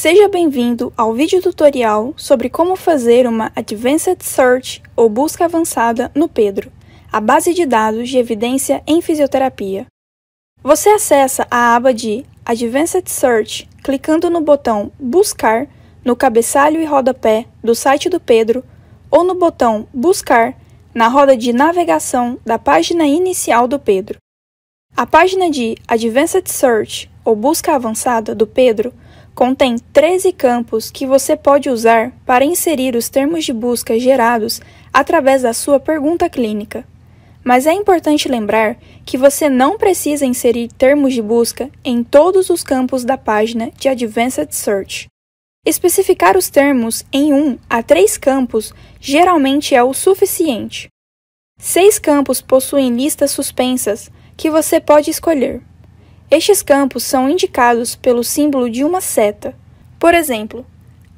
Seja bem-vindo ao vídeo tutorial sobre como fazer uma Advanced Search ou busca avançada no PEDRO, a base de dados de evidência em fisioterapia. Você acessa a aba de Advanced Search clicando no botão Buscar no cabeçalho e rodapé do site do PEDRO ou no botão Buscar na roda de navegação da página inicial do PEDRO. A página de Advanced Search ou busca avançada do PEDRO contém 13 campos que você pode usar para inserir os termos de busca gerados através da sua pergunta clínica. Mas é importante lembrar que você não precisa inserir termos de busca em todos os campos da página de Advanced Search. Especificar os termos em 1 a 3 campos geralmente é o suficiente. 6 campos possuem listas suspensas que você pode escolher. Estes campos são indicados pelo símbolo de uma seta. Por exemplo,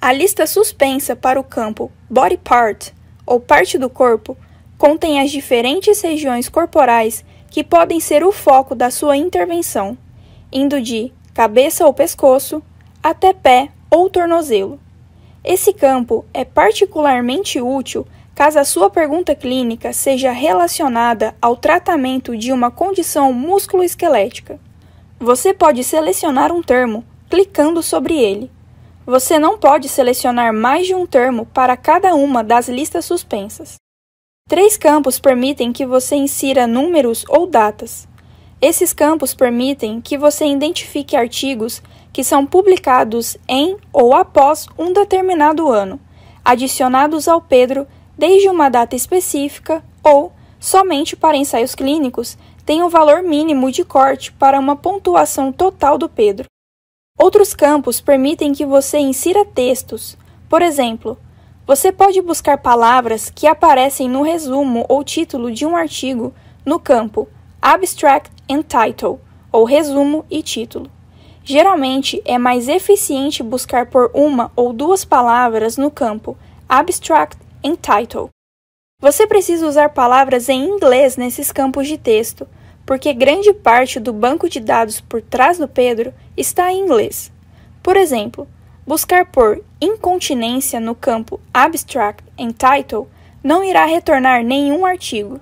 a lista suspensa para o campo Body Part, ou parte do corpo, contém as diferentes regiões corporais que podem ser o foco da sua intervenção, indo de cabeça ou pescoço até pé ou tornozelo. Esse campo é particularmente útil caso a sua pergunta clínica seja relacionada ao tratamento de uma condição músculo-esquelética. Você pode selecionar um termo clicando sobre ele. Você não pode selecionar mais de um termo para cada uma das listas suspensas. 3 campos permitem que você insira números ou datas. Esses campos permitem que você identifique artigos que são publicados em ou após um determinado ano, adicionados ao PEDRO desde uma data específica ou, somente para ensaios clínicos, tem um valor mínimo de corte para uma pontuação total do PEDRO. Outros campos permitem que você insira textos. Por exemplo, você pode buscar palavras que aparecem no resumo ou título de um artigo no campo Abstract and Title, ou resumo e título. Geralmente, é mais eficiente buscar por uma ou duas palavras no campo Abstract and Title. Você precisa usar palavras em inglês nesses campos de texto, porque grande parte do banco de dados por trás do PEDRO está em inglês. Por exemplo, buscar por incontinência no campo Abstract and Title não irá retornar nenhum artigo.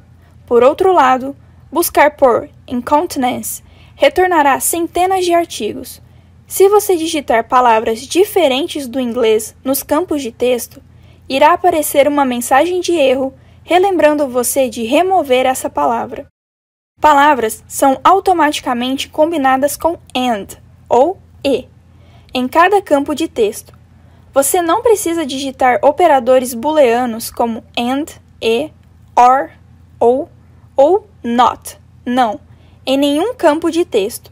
Por outro lado, buscar por incontinence retornará centenas de artigos. Se você digitar palavras diferentes do inglês nos campos de texto, irá aparecer uma mensagem de erro relembrando você de remover essa palavra. Palavras são automaticamente combinadas com AND ou E em cada campo de texto. Você não precisa digitar operadores booleanos como AND, E, OR, ou NOT, não, em nenhum campo de texto.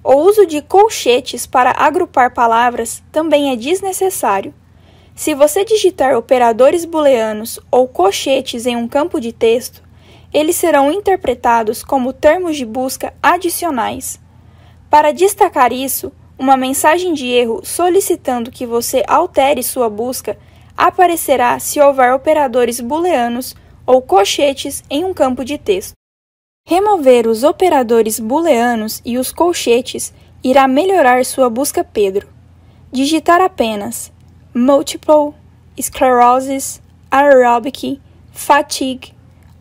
O uso de colchetes para agrupar palavras também é desnecessário. Se você digitar operadores booleanos ou colchetes em um campo de texto, eles serão interpretados como termos de busca adicionais. Para destacar isso, uma mensagem de erro solicitando que você altere sua busca aparecerá se houver operadores booleanos ou colchetes em um campo de texto. Remover os operadores booleanos e os colchetes irá melhorar sua busca PEDRO. Digitar apenas Multiple Sclerosis Aerobic Fatigue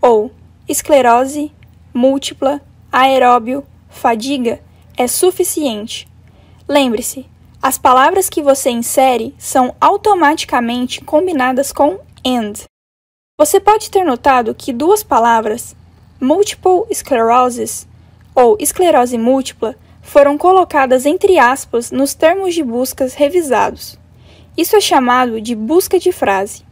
ou esclerose múltipla aeróbio fadiga é suficiente. Lembre-se, as palavras que você insere são automaticamente combinadas com AND. Você pode ter notado que duas palavras, multiple sclerosis ou esclerose múltipla, foram colocadas entre aspas nos termos de buscas revisados. Isso é chamado de busca de frase.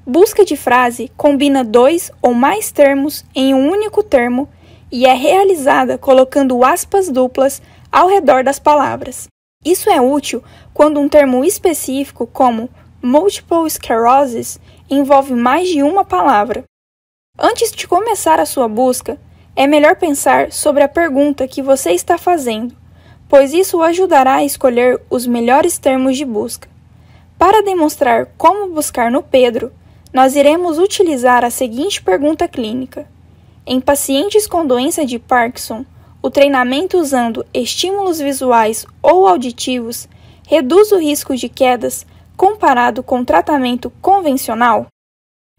Busca de frase combina 2 ou mais termos em um único termo e é realizada colocando aspas duplas ao redor das palavras. Isso é útil quando um termo específico, como multiple sclerosis, envolve mais de uma palavra. Antes de começar a sua busca, é melhor pensar sobre a pergunta que você está fazendo, pois isso o ajudará a escolher os melhores termos de busca. Para demonstrar como buscar no PEDRO, nós iremos utilizar a seguinte pergunta clínica. Em pacientes com doença de Parkinson, o treinamento usando estímulos visuais ou auditivos reduz o risco de quedas comparado com tratamento convencional?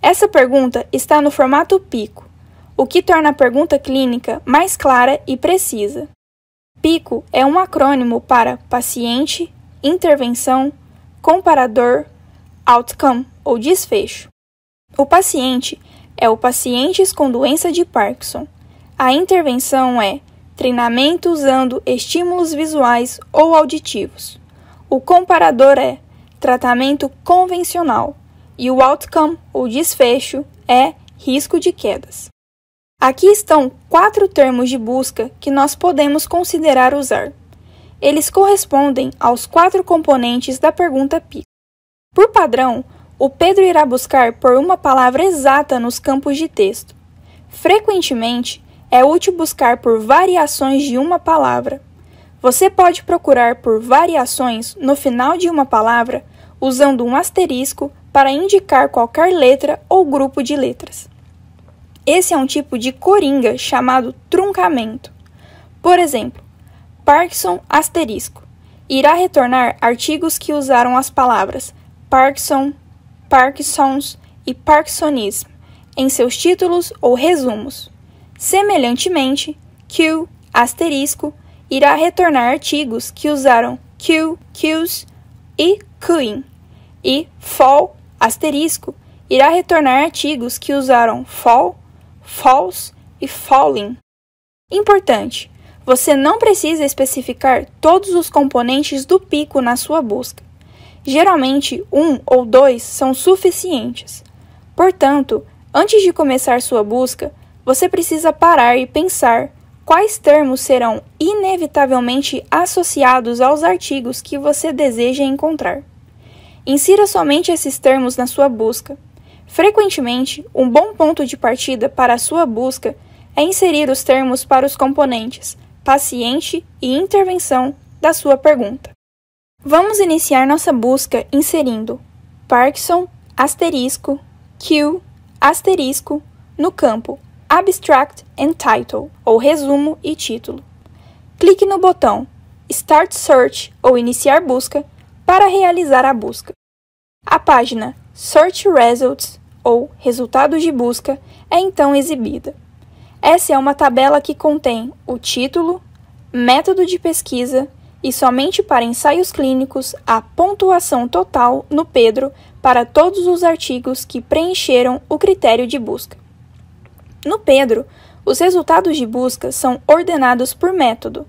Essa pergunta está no formato PICO, o que torna a pergunta clínica mais clara e precisa. PICO é um acrônimo para paciente, intervenção, comparador, outcome ou desfecho. O paciente é o pacientes com doença de Parkinson. A intervenção é treinamento usando estímulos visuais ou auditivos. O comparador é tratamento convencional e o outcome ou desfecho é risco de quedas. Aqui estão 4 termos de busca que nós podemos considerar usar. Eles correspondem aos 4 componentes da pergunta PICO. Por padrão, o Pedro irá buscar por uma palavra exata nos campos de texto. Frequentemente, é útil buscar por variações de uma palavra. Você pode procurar por variações no final de uma palavra usando um asterisco para indicar qualquer letra ou grupo de letras. Esse é um tipo de coringa chamado truncamento. Por exemplo, Parkinson asterisco irá retornar artigos que usaram as palavras Parkinson, Parkinson's e Parkinsonism em seus títulos ou resumos. Semelhantemente, Q asterisco irá retornar artigos que usaram Q, Qs e Qing, e fall asterisco irá retornar artigos que usaram fall, falls e falling. Importante, você não precisa especificar todos os componentes do PICO na sua busca. Geralmente, 1 ou 2 são suficientes. Portanto, antes de começar sua busca, você precisa parar e pensar quais termos serão inevitavelmente associados aos artigos que você deseja encontrar. Insira somente esses termos na sua busca. Frequentemente, um bom ponto de partida para a sua busca é inserir os termos para os componentes paciente e intervenção da sua pergunta. Vamos iniciar nossa busca inserindo Parkinson, asterisco, Q, asterisco, no campo Abstract and Title, ou resumo e título. Clique no botão Start Search ou Iniciar Busca para realizar a busca. A página Search Results, ou Resultados de Busca, é então exibida. Essa é uma tabela que contém o título, método de pesquisa e, somente para ensaios clínicos, a pontuação total no Pedro para todos os artigos que preencheram o critério de busca. No Pedro, os resultados de busca são ordenados por método,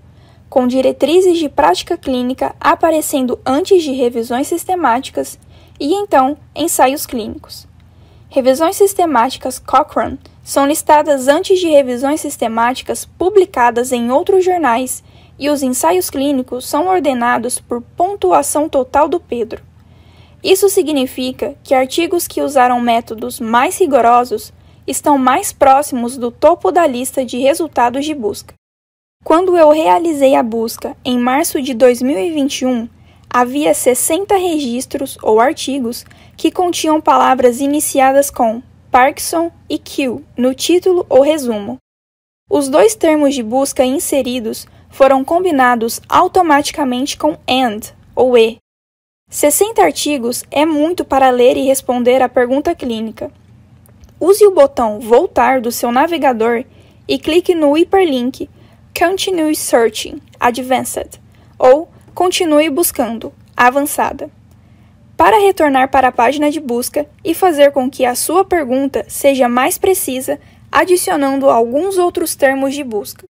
com diretrizes de prática clínica aparecendo antes de revisões sistemáticas e, então, ensaios clínicos. Revisões sistemáticas Cochrane são listadas antes de revisões sistemáticas publicadas em outros jornais e os ensaios clínicos são ordenados por pontuação total do Pedro. Isso significa que artigos que usaram métodos mais rigorosos estão mais próximos do topo da lista de resultados de busca. Quando eu realizei a busca em março de 2021, havia 60 registros ou artigos que continham palavras iniciadas com Parkinson e Q no título ou resumo. Os 2 termos de busca inseridos foram combinados automaticamente com AND ou E. 60 artigos é muito para ler e responder à pergunta clínica. Use o botão Voltar do seu navegador e clique no hiperlink Continue Searching Advanced ou Continue Buscando Avançada para retornar para a página de busca e fazer com que a sua pergunta seja mais precisa, adicionando alguns outros termos de busca.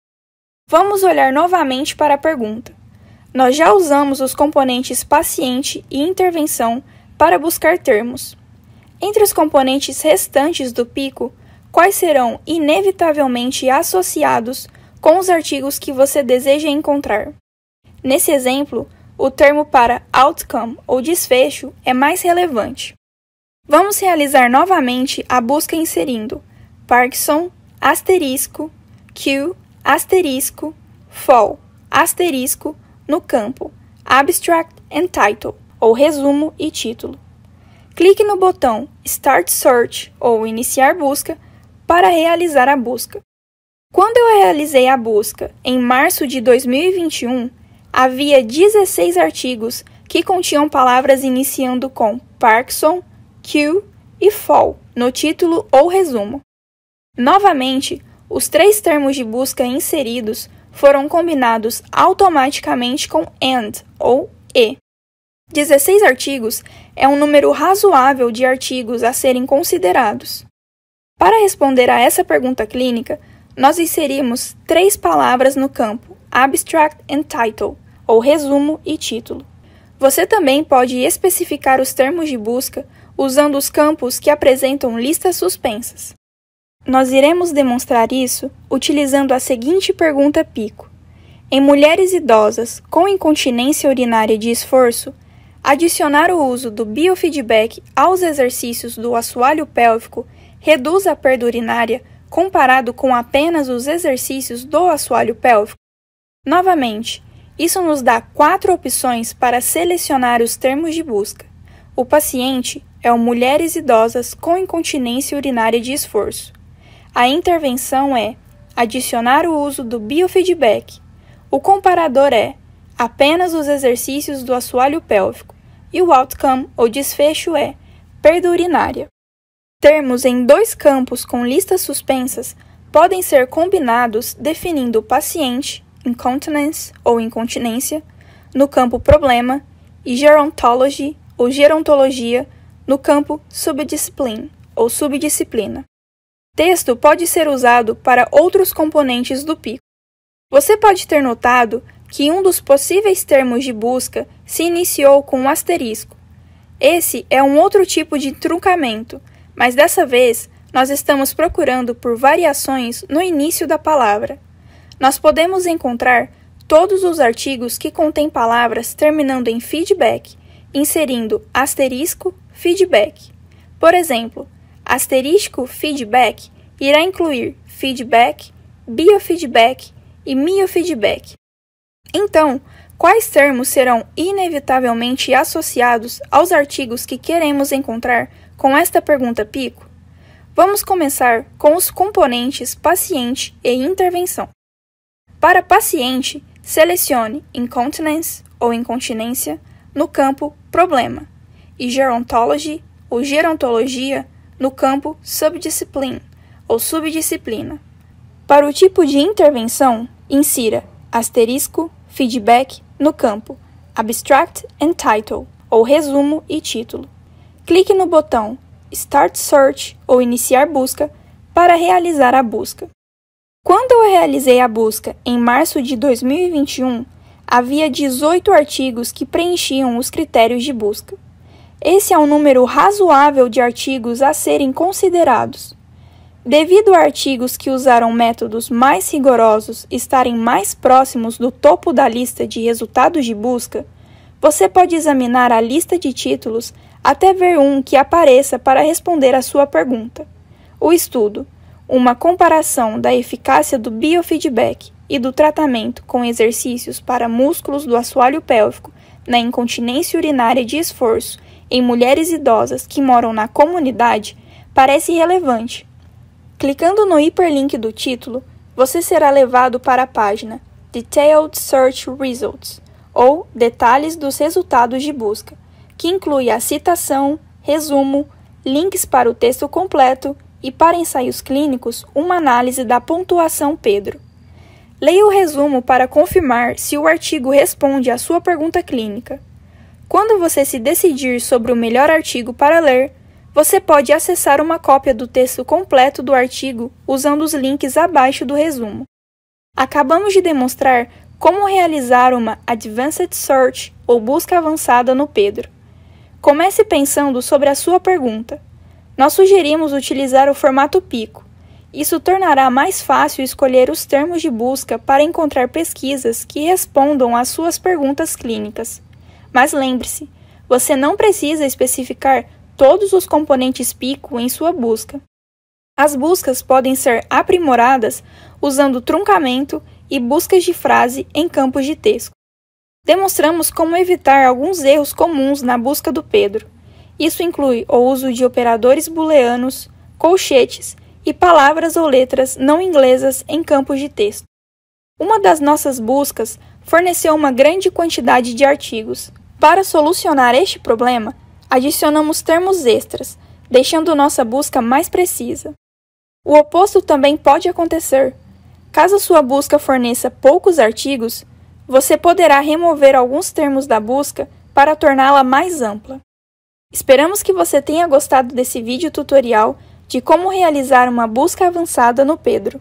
Vamos olhar novamente para a pergunta. Nós já usamos os componentes paciente e intervenção para buscar termos. Entre os componentes restantes do PICO, quais serão inevitavelmente associados com os artigos que você deseja encontrar? Nesse exemplo, o termo para outcome ou desfecho é mais relevante. Vamos realizar novamente a busca inserindo Parkinson, asterisco, Q, asterisco, fall, asterisco, no campo Abstract and Title, ou resumo e título. Clique no botão Start Search ou Iniciar Busca para realizar a busca. Quando eu realizei a busca em março de 2021, havia 16 artigos que continham palavras iniciando com Parkinson, Q e fall no título ou resumo. Novamente, os 3 termos de busca inseridos foram combinados automaticamente com and ou e. 16 artigos é um número razoável de artigos a serem considerados. Para responder a essa pergunta clínica, nós inserimos 3 palavras no campo Abstract and Title, ou resumo e título. Você também pode especificar os termos de busca usando os campos que apresentam listas suspensas. Nós iremos demonstrar isso utilizando a seguinte pergunta pico. Em mulheres idosas com incontinência urinária de esforço, adicionar o uso do biofeedback aos exercícios do assoalho pélvico reduz a perda urinária comparado com apenas os exercícios do assoalho pélvico? Novamente, isso nos dá 4 opções para selecionar os termos de busca. O paciente é o mulheres idosas com incontinência urinária de esforço. A intervenção é adicionar o uso do biofeedback. O comparador é apenas os exercícios do assoalho pélvico. E o outcome, ou desfecho, é perda urinária. Termos em 2 campos com listas suspensas podem ser combinados definindo o paciente, incontinence ou incontinência, no campo problema, e gerontology ou gerontologia, no campo subdiscipline ou subdisciplina. Texto pode ser usado para outros componentes do pico. Você pode ter notado que um dos possíveis termos de busca se iniciou com um asterisco. Esse é um outro tipo de truncamento, mas dessa vez nós estamos procurando por variações no início da palavra. Nós podemos encontrar todos os artigos que contêm palavras terminando em feedback, inserindo asterisco feedback. Por exemplo, asterisco feedback irá incluir feedback, biofeedback e miofeedback. Então, quais termos serão inevitavelmente associados aos artigos que queremos encontrar com esta pergunta pico? Vamos começar com os componentes paciente e intervenção. Para paciente, selecione incontinence ou incontinência no campo problema e gerontology ou gerontologia no campo subdiscipline ou subdisciplina. Para o tipo de intervenção, insira asterisco feedback no campo Abstract and Title, ou resumo e título. Clique no botão Start Search ou Iniciar Busca para realizar a busca. Quando eu realizei a busca em março de 2021, havia 18 artigos que preenchiam os critérios de busca. Esse é um número razoável de artigos a serem considerados. Devido a artigos que usaram métodos mais rigorosos estarem mais próximos do topo da lista de resultados de busca, você pode examinar a lista de títulos até ver um que apareça para responder à sua pergunta. O estudo, uma comparação da eficácia do biofeedback e do tratamento com exercícios para músculos do assoalho pélvico na incontinência urinária de esforço em mulheres idosas que moram na comunidade, parece relevante. Clicando no hiperlink do título, você será levado para a página Detailed Search Results, ou Detalhes dos Resultados de Busca, que inclui a citação, resumo, links para o texto completo e, para ensaios clínicos, uma análise da pontuação Pedro. Leia o resumo para confirmar se o artigo responde à sua pergunta clínica. Quando você se decidir sobre o melhor artigo para ler, você pode acessar uma cópia do texto completo do artigo usando os links abaixo do resumo. Acabamos de demonstrar como realizar uma Advanced Search ou busca avançada no Pedro. Comece pensando sobre a sua pergunta. Nós sugerimos utilizar o formato Pico. Isso tornará mais fácil escolher os termos de busca para encontrar pesquisas que respondam às suas perguntas clínicas. Mas lembre-se, você não precisa especificar todos os componentes Pico em sua busca. As buscas podem ser aprimoradas usando truncamento e buscas de frase em campos de texto. Demonstramos como evitar alguns erros comuns na busca do Pedro. Isso inclui o uso de operadores booleanos, colchetes e palavras ou letras não inglesas em campos de texto. Uma das nossas buscas forneceu uma grande quantidade de artigos, Para solucionar este problema, adicionamos termos extras, deixando nossa busca mais precisa. O oposto também pode acontecer. Caso sua busca forneça poucos artigos, você poderá remover alguns termos da busca para torná-la mais ampla. Esperamos que você tenha gostado desse vídeo tutorial de como realizar uma busca avançada no Pedro.